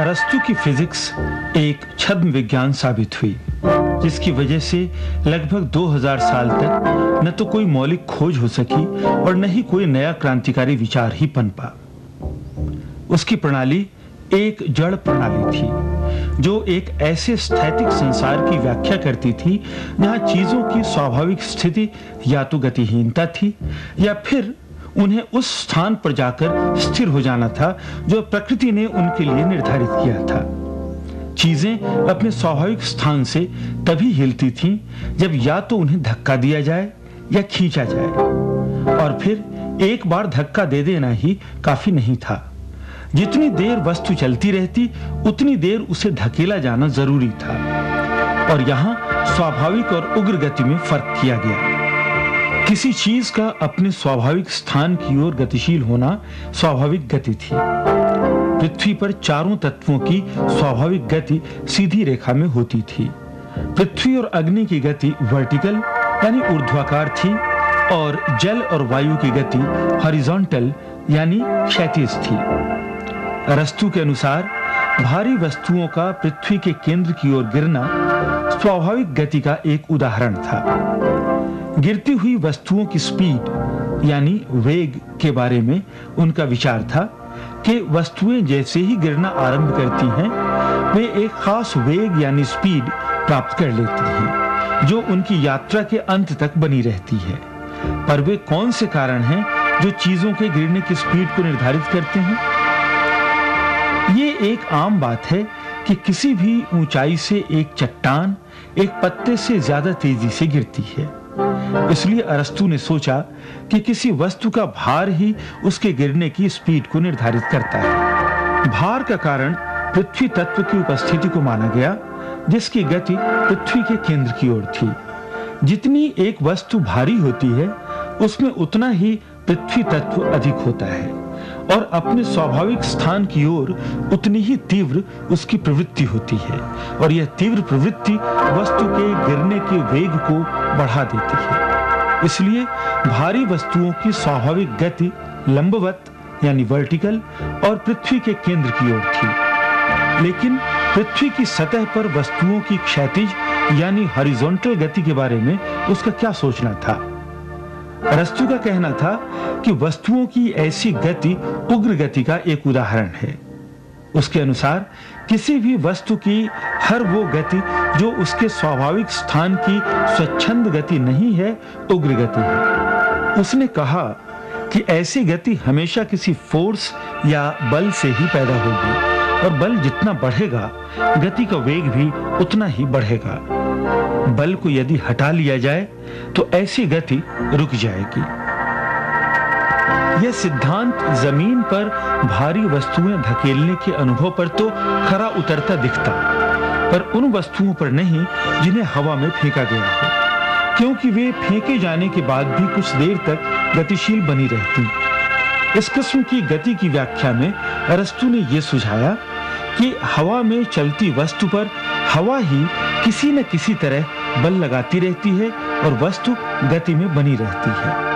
अरस्तु की फिजिक्स एक छद्म विज्ञान साबित हुई, जिसकी वजह से लगभग 2000 साल तक न तो कोई मौलिक खोज हो सकी और न ही कोई नया क्रांतिकारी विचार ही पनपा। उसकी प्रणाली एक जड़ प्रणाली थी, जो एक ऐसे स्थैतिक संसार की व्याख्या करती थी जहां चीजों की स्वाभाविक स्थिति या तो गतिहीनता थी या फिर उन्हें उस स्थान पर जाकर स्थिर हो जाना था जो प्रकृति ने उनके लिए निर्धारित किया था। चीजें अपने स्वाभाविक स्थान से तभी हिलती थीं जब या तो उन्हें धक्का दिया जाए या खींचा जाए, और फिर एक बार धक्का दे देना ही काफी नहीं था। जितनी देर वस्तु चलती रहती उतनी देर उसे धकेला जाना जरूरी था, और यहां स्वाभाविक और उग्र गति में फर्क किया गया। किसी चीज का अपने स्वाभाविक स्थान की ओर गतिशील होना स्वाभाविक गति थी। पृथ्वी पर चारों तत्वों की स्वाभाविक गति सीधी रेखा में होती थी। पृथ्वी और अग्नि की गति वर्टिकल यानी ऊर्ध्वाकार थी, और जल और वायु की गति हॉरिजॉन्टल यानी क्षैतिज थी। अरस्तु के अनुसार भारी वस्तुओं का पृथ्वी के केंद्र की ओर गिरना स्वाभाविक गति का एक उदाहरण था। गिरती हुई वस्तुओं की स्पीड यानी वेग के बारे में उनका विचार था कि वस्तुएं जैसे ही गिरना आरंभ करती हैं, वे एक खास वेग यानी स्पीड प्राप्त कर लेती हैं, जो उनकी यात्रा के अंत तक बनी रहती है। पर वे कौन से कारण हैं जो चीजों के गिरने की स्पीड को निर्धारित करते हैं? ये एक आम बात है कि किसी भी ऊंचाई से एक चट्टान एक पत्ते से ज्यादा तेजी से गिरती है। इसलिए अरस्तु ने सोचा कि किसी वस्तु का भार ही उसके गिरने की स्पीड को निर्धारित करता है। भार का कारण पृथ्वी तत्व की उपस्थिति को माना गया, जिसकी गति पृथ्वी के केंद्र की ओर थी। जितनी एक वस्तु भारी होती है, उसमें उतना ही पृथ्वी तत्व अधिक होता है, और अपने स्वाभाविक स्थान की ओर उतनी ही तीव्र उसकी प्रवृत्ति होती है, और यह तीव्र प्रवृत्ति वस्तु के गिरने के वेग को बढ़ा देती है। इसलिए भारी वस्तुओं की स्वाभाविक गति लंबवत यानी वर्टिकल और पृथ्वी के केंद्र की ओर थी। लेकिन पृथ्वी की सतह पर वस्तुओं की क्षैतिज यानी हॉरिजॉन्टल गति के बारे में उसका क्या सोचना था? अरस्तु का कहना था कि वस्तुओं की ऐसी गति उग्र गति का एक उदाहरण है। उसके अनुसार किसी भी वस्तु की हर वो गति जो उसके स्वाभाविक स्थान की स्वच्छंद गति नहीं है, उग्र गति है। उसने कहा कि ऐसी गति हमेशा किसी फोर्स या बल से ही पैदा होगी, और बल जितना बढ़ेगा, गति का वेग भी उतना ही बढ़ेगा। बल को यदि हटा लिया जाए तो ऐसी गति रुक जाएगी। यह सिद्धांत जमीन पर भारी वस्तुएं धकेलने के अनुभव पर तो खरा उतरता दिखता, पर उन वस्तुओं पर नहीं जिन्हें हवा में फेंका गया हो, क्योंकि वे फेंके जाने के बाद भी कुछ देर तक गतिशील बनी रहती। इस किस्म की गति की व्याख्या में अरस्तु ने यह सुझाया कि हवा में चलती वस्तु पर हवा ही किसी न किसी तरह बल लगाती रहती है और वस्तु गति में बनी रहती है।